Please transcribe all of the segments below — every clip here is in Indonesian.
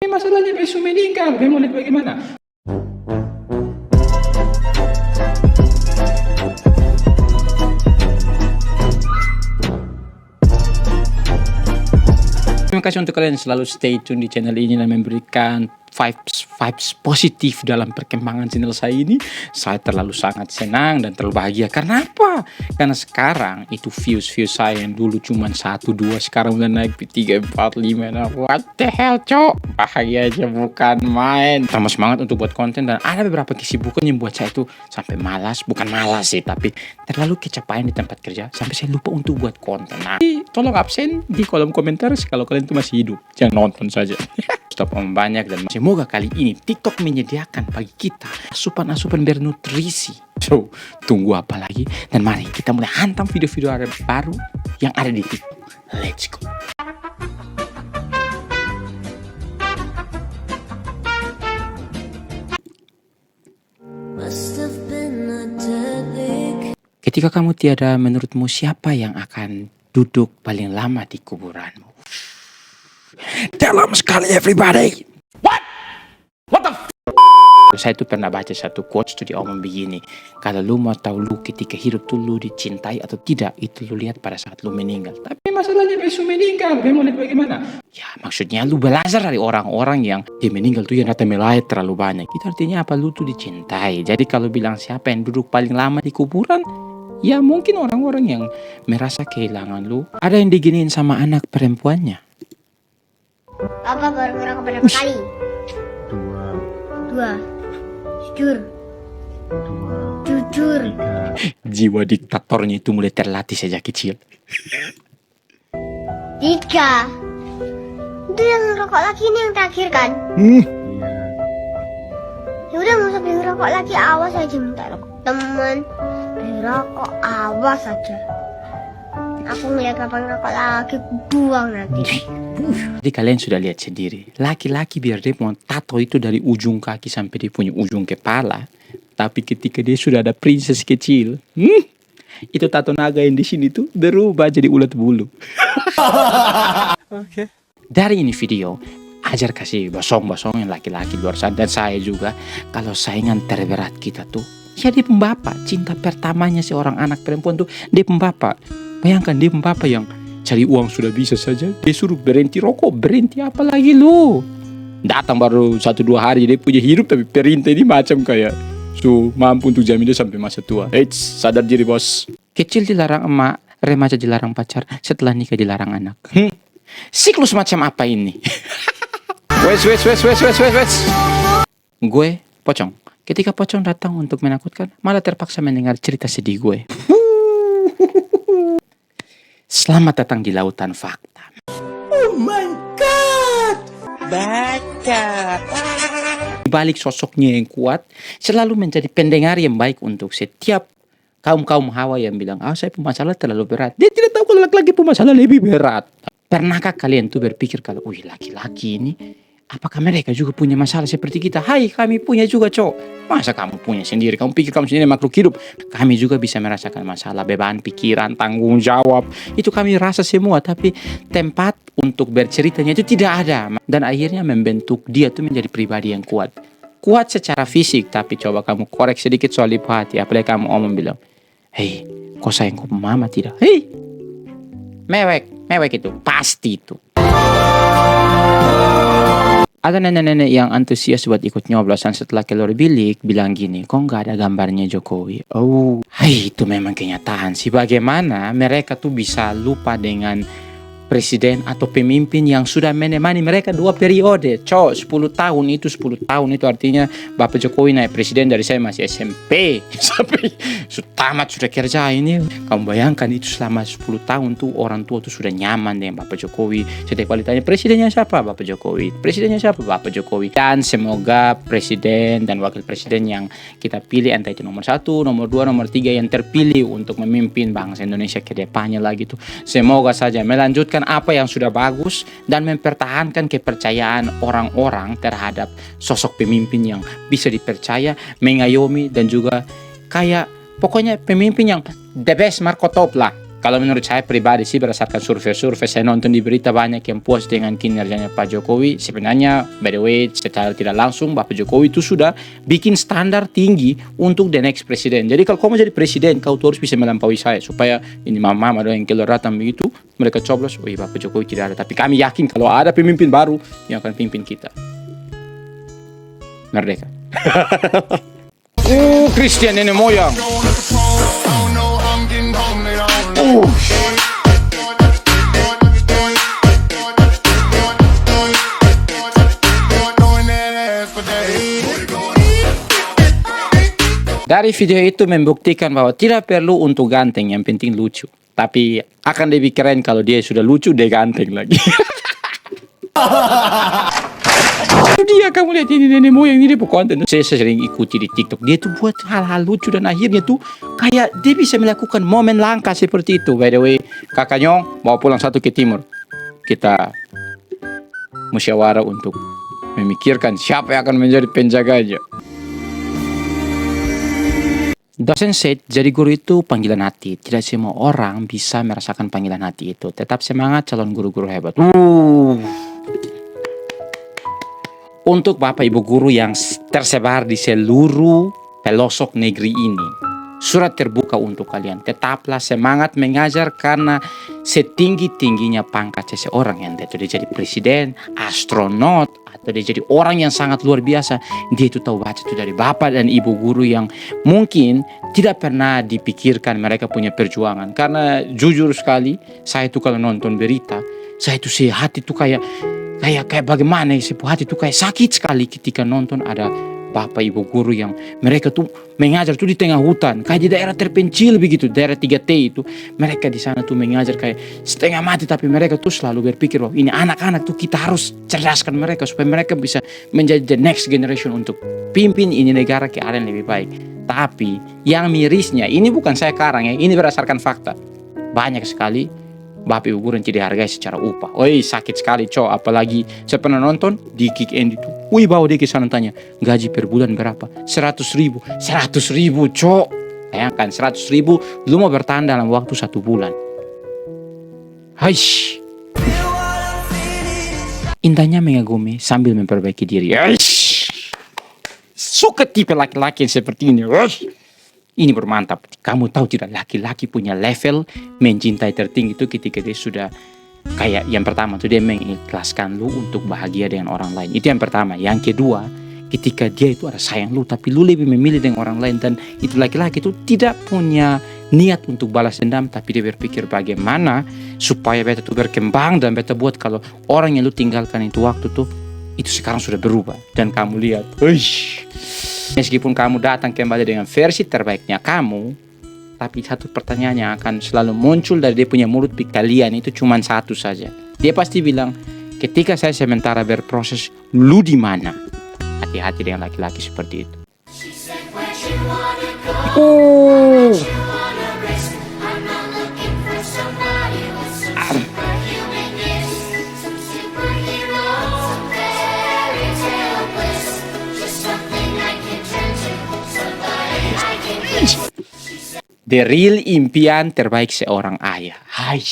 Masalahnya besok meninggal, mau lihat bagaimana? Terima kasih untuk kalian yang selalu stay tune di channel ini dan memberikan vibes positif dalam perkembangan channel saya ini. Saya terlalu sangat senang dan terlalu bahagia. Karena apa? Karena sekarang itu views saya yang dulu cuma 1, 2, sekarang udah naik 3, 4, 5. Nah, what the hell, cok? Bahagia aja bukan main. Tambah semangat untuk buat konten, dan ada beberapa kesibukan yang buat saya itu sampai malas. Bukan malas sih, tapi terlalu kecapean di tempat kerja sampai saya lupa untuk buat konten. Nah, tolong absen di kolom komentar kalau kalian tuh masih hidup. Jangan nonton saja. Stop om banyak, dan semoga kali ini TikTok menyediakan bagi kita asupan-asupan bernutrisi. So, tunggu apa lagi? Dan mari kita mulai hantam video-video baru yang ada di TikTok. Let's go. Ketika kamu tiada, menurutmu siapa yang akan duduk paling lama di kuburanmu? Dalam sekali everybody. What the Saya tuh pernah baca satu quotes tuh diomong begini. Kalau lu mau tahu lu ketika hidup tuh lu dicintai atau tidak, itu lu lihat pada saat lu meninggal. Tapi masalahnya besok meninggal, mau lihat bagaimana? Ya maksudnya lu belajar dari orang-orang yang dia meninggal tuh yang datang melayat terlalu banyak. Itu artinya apa? Lu tuh dicintai. Jadi kalau bilang siapa yang duduk paling lama di kuburan, ya mungkin orang-orang yang merasa kehilangan lu. Ada yang diginiin sama anak perempuannya. Apa baru ngerokok berapa kali? Dua. Jujur. Jiwa diktatornya itu mulai terlatih sejak kecil. 3. Itu yang ngerokok lagi ini yang terakhir kan? Ya udah nggak usah beli rokok lagi, awas aja minta rokok. Temen beli rokok, awas aja. Aku ngeliat abang rokok lagi, buang nanti. Jadi kalian sudah lihat sendiri, laki-laki biar dia mau tato itu dari ujung kaki sampai dia punya ujung kepala. Tapi ketika dia sudah ada princess kecil, itu tato naga yang di sini tuh berubah jadi ulat bulu. Oke. Dari ini video, ajar kasih bosong-bosong yang laki-laki luar sana, dan saya juga, kalau saingan terberat kita tuh, ya dia pembapak. Cinta pertamanya seorang anak perempuan tuh dia pembapak. Bayangkan dia pembapak yang cari uang sudah bisa saja, dia suruh berhenti rokok, berhenti apa lagi lu? Datang baru 1-2 hari dia punya hidup, tapi perintah ini macam kayak mampu untuk jamin dia sampai masa tua. Eits, sadar diri bos. Kecil dilarang emak, remaja dilarang pacar, setelah nikah dilarang anak. Siklus macam apa ini? Wes. Gue pocong. Ketika pocong datang untuk menakutkan, malah terpaksa mendengar cerita sedih gue. Selamat datang di lautan fakta. Oh my god. Baca. Di balik sosoknya yang kuat, selalu menjadi pendengar yang baik untuk setiap kaum hawa yang bilang, saya punya masalah terlalu berat. Dia tidak tahu kalau laki-laki punya masalah lebih berat. Pernahkah kalian tuh berpikir kalau, laki-laki ini, apakah mereka juga punya masalah seperti kita? Hai, kami punya juga, cok. Masa kamu punya sendiri? Kamu pikir kamu sendiri makhluk hidup? Kami juga bisa merasakan masalah, beban pikiran, tanggung jawab. Itu kami rasa semua, tapi tempat untuk berceritanya itu tidak ada. Dan akhirnya membentuk dia tuh menjadi pribadi yang kuat. Kuat secara fisik, tapi coba kamu korek sedikit soal ibu hati. Apalagi kamu omong bilang, hei, kau sayang kau mama tidak? Hei, mewek itu, pasti itu. Ada nenek-nenek yang antusias buat ikut nyoblosan setelah kalori bilik bilang gini, kok nggak ada gambarnya Jokowi? Itu memang kenyataan sih. Bagaimana mereka tuh bisa lupa dengan presiden atau pemimpin yang sudah menemani mereka 2 periode. 10 tahun itu artinya Bapak Jokowi naik presiden dari saya masih SMP sampai tamat sudah kerja ini. Kamu bayangkan itu selama 10 tahun tuh orang tua tuh sudah nyaman dengan Bapak Jokowi. Setiap kali tanya presidennya siapa? Bapak Jokowi. Presidennya siapa? Bapak Jokowi. Dan semoga presiden dan wakil presiden yang kita pilih, entah itu nomor 1, nomor 2, nomor 3 yang terpilih untuk memimpin bangsa Indonesia ke depannya lagi tuh, semoga saja melanjutkan apa yang sudah bagus dan mempertahankan kepercayaan orang-orang terhadap sosok pemimpin yang bisa dipercaya, mengayomi, dan juga kayak pokoknya pemimpin yang the best Marco Top lah. Kalau menurut saya pribadi sih berdasarkan survei-survei saya nonton di berita banyak yang puas dengan kinerjanya Pak Jokowi. Sebenarnya by the way secara tidak langsung Bapak Jokowi itu sudah bikin standar tinggi untuk the next presiden. Jadi kalau kamu mau jadi presiden kau tuh harus bisa melampaui saya supaya ini mama yang keluar datang begitu mereka coblos, oh iya Bapak Jokowi tidak ada. Tapi kami yakin kalau ada pemimpin baru yang akan pimpin kita. Merdeka. Christian nenek moyang. Dari video itu membuktikan bahwa tidak perlu untuk ganteng, yang penting lucu. Tapi akan lebih keren kalau dia sudah lucu, dia ganteng lagi. Dia kamu lihat ini nenek moyang ini konten. Saya sering ikuti di TikTok. Dia tuh buat hal-hal lucu dan akhirnya tuh kayak dia bisa melakukan momen langka seperti itu. By the way, Kakak Nyong bawa pulang satu ke timur. Kita musyawarah untuk memikirkan siapa yang akan menjadi penjaganya. Dosen said, jadi guru itu panggilan hati. Tidak semua orang bisa merasakan panggilan hati itu. Tetap semangat calon guru-guru hebat. Untuk Bapak Ibu guru yang tersebar di seluruh pelosok negeri ini, surat terbuka untuk kalian. Tetaplah semangat mengajar karena setinggi-tingginya pangkat seseorang yang dia jadi presiden, astronot, atau dia jadi orang yang sangat luar biasa, dia itu tahu baca itu dari Bapak dan Ibu guru yang mungkin tidak pernah dipikirkan mereka punya perjuangan. Karena jujur sekali, saya itu kalau nonton berita, saya itu hati itu kayak bagaimana ya, hati itu kayak sakit sekali ketika nonton ada Bapak Ibu guru yang mereka tuh mengajar tuh di tengah hutan, kayak di daerah terpencil begitu, daerah 3T itu. Mereka di sana tuh mengajar kayak setengah mati, tapi mereka tuh selalu berpikir bahwa ini anak-anak tuh kita harus cerdaskan mereka supaya mereka bisa menjadi the next generation untuk pimpin ini negara ke arah yang lebih baik. Tapi yang mirisnya, ini bukan saya karang ya, ini berdasarkan fakta. Banyak sekali Bapak Ibu guru yang tidak dihargai secara upah. Oi, sakit sekali cowok. Apalagi saya pernah nonton di Kick End itu. Wih, bawa dia ke sana tanya, gaji per bulan berapa? 100 ribu. 100 ribu cowok. Bayangkan 100 ribu, lu mau bertahan dalam waktu 1 bulan. Haish. Indahnya mengagumi sambil memperbaiki diri. Haish. Suka tipe laki-laki yang seperti ini. Haish. Ini bermantap. Kamu tahu tidak, laki-laki punya level mencintai tertinggi itu ketika dia sudah kayak yang pertama tuh dia mengikhlaskan lu untuk bahagia dengan orang lain. Itu yang pertama. Yang kedua, ketika dia itu ada sayang lu tapi lu lebih memilih dengan orang lain, dan itu laki-laki itu tidak punya niat untuk balas dendam, tapi dia berpikir bagaimana supaya beta tuh berkembang dan beta buat kalau orang yang lu tinggalkan itu waktu tuh itu sekarang sudah berubah. Dan kamu lihat, meskipun kamu datang kembali dengan versi terbaiknya kamu, tapi satu pertanyaan yang akan selalu muncul dari dia punya mulut kalian itu cuma satu saja. Dia pasti bilang, ketika saya sementara berproses, lu di mana? Hati-hati dengan laki-laki seperti itu. The real impian terbaik seorang ayah. Hai.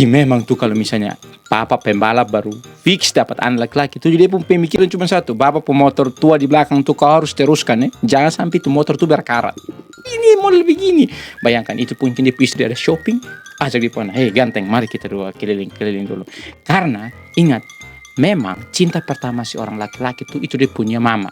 Memang tuh kalau misalnya papa pembalap baru fix dapat anak laki-laki tuh, dia pun pemikiran cuma satu, bapak pemotor tua di belakang tuh kau harus teruskan ya, jangan sampai tuh motor tuh berkarat. Ini model begini. Bayangkan itu pun dia istri ada shopping, ajak dia pun, hei ganteng mari kita dua keliling-keliling dulu. Karena ingat, memang cinta pertama si orang laki-laki tuh itu dia punya mama.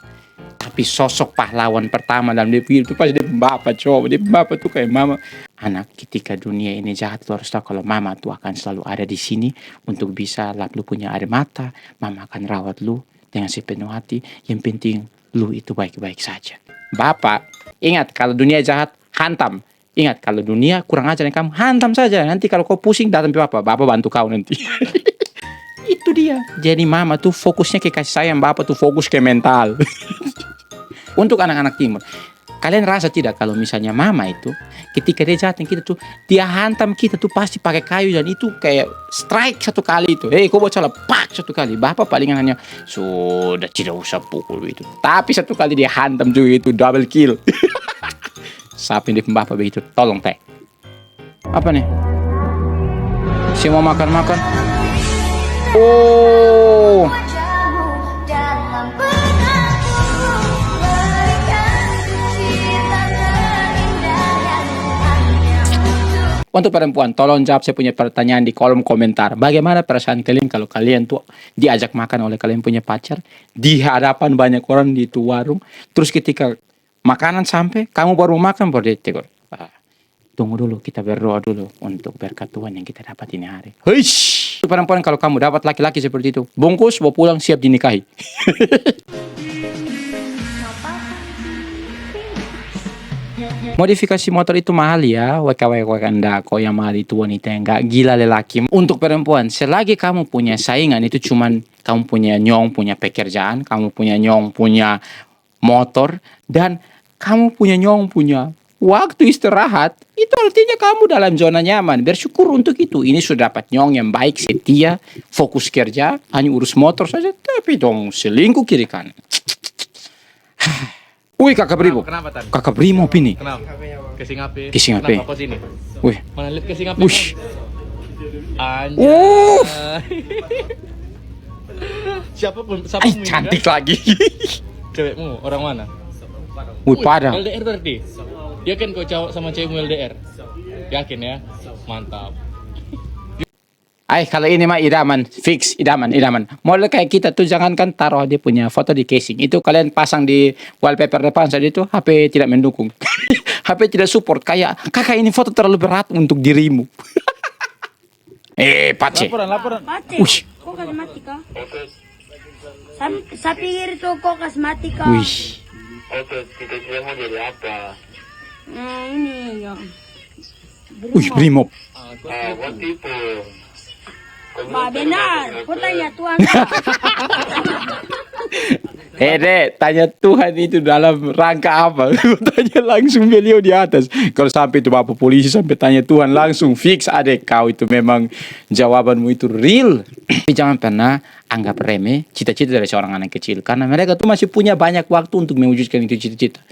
Tapi sosok pahlawan pertama dalam dia pikir itu pasti dia bapak coba. Dia bapak tuh kayak mama. Anak, ketika dunia ini jahat, lo harus tahu kalau mama tuh akan selalu ada di sini untuk bisa lap lu punya air mata. Mama akan rawat lu dengan sepenuh hati. Yang penting lu itu baik-baik saja. Bapak, ingat kalau dunia jahat, hantam. Ingat kalau dunia kurang ajar dengan kamu, hantam saja. Nanti kalau kau pusing datang ke bapak bantu kau nanti. Itu dia. Jadi mama tuh fokusnya ke kasih sayang, bapak tuh fokus ke mental. Untuk anak-anak timur, kalian rasa tidak kalau misalnya mama itu ketika dia jatuh kita tuh, dia hantam kita tuh pasti pakai kayu, dan itu kayak strike satu kali itu. Kau bawa salah, pak satu kali. Bapak palingan hanya sudah tidak usah pukul itu. Tapi satu kali dia hantam juga itu double kill. Sampai dia bapak begitu, tolong teh. Apa nih? Si mau makan-makan. Oh. Untuk perempuan, tolong jawab saya punya pertanyaan di kolom komentar. Bagaimana perasaan kalian kalau kalian tuh diajak makan oleh kalian punya pacar di hadapan banyak orang di itu warung, terus ketika makanan sampai, kamu baru makan baru dia tegur. Tunggu dulu, kita berdoa dulu untuk berkat Tuhan yang kita dapat ini hari. Huish! Untuk perempuan, kalau kamu dapat laki-laki seperti itu, bungkus, bawa pulang, siap dinikahi. Modifikasi motor itu mahal ya, WKWK Ndako yang mahal itu wanita yang gak gila lelaki. Untuk perempuan, selagi kamu punya saingan itu cuman kamu punya nyong punya pekerjaan, kamu punya nyong punya motor, dan kamu punya nyong punya waktu istirahat, itu artinya kamu dalam zona nyaman. Bersyukur untuk itu. Ini sudah dapat nyong yang baik, setia, fokus kerja, hanya urus motor saja, tapi dong selingkuh kiri kanan. Wih, kakak Brimo. Kenapa tadi? Kakak Brimo ini. Kenapa? Kesing api. Kesing api. Kenapa kau sini? Wih. Mana lihat kesing api? Wush. Anjay. Siapa Ay, cantik lagi. Cewekmu orang mana? Wih, padang. LDR berarti. Dia kan kau cowok sama cewekmu LDR. Yakin ya? Mantap. Ay, kalau ini mah idaman, fix idaman. Model kayak kita tuh jangankan taruh dia punya foto di casing. Itu kalian pasang di wallpaper depan saja itu HP tidak mendukung. HP tidak support. Kayak, kakak ini foto terlalu berat untuk dirimu. Pace. Laporan. Mati. Ush. Kok kasih mati kah? Saya pikir itu kok kasih mati kah? Wih. Oke, cita-cita mau jadi apa? Nah ini ya. Wih, Brimo. Buat tipu. Bah benar. Kau tanya Tuhan. Dek, tanya Tuhan itu dalam rangka apa? Tanya langsung beliau di atas. Kalau sampai itu bapak polisi sampai tanya Tuhan langsung fix adek kau itu memang jawabanmu itu real. Tapi jangan pernah anggap remeh cita-cita dari seorang anak kecil, karena mereka tuh masih punya banyak waktu untuk mewujudkan itu cita-cita.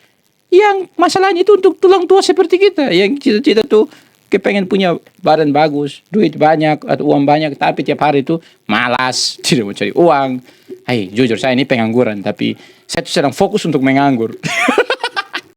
Yang masalahnya itu untuk tulang tua seperti kita, yang cita-cita tuh kepengen punya badan bagus, duit banyak, atau uang banyak, tapi tiap hari itu malas, tidak mau cari uang. Hai, jujur saya ini pengangguran, tapi saya tuh sedang fokus untuk menganggur.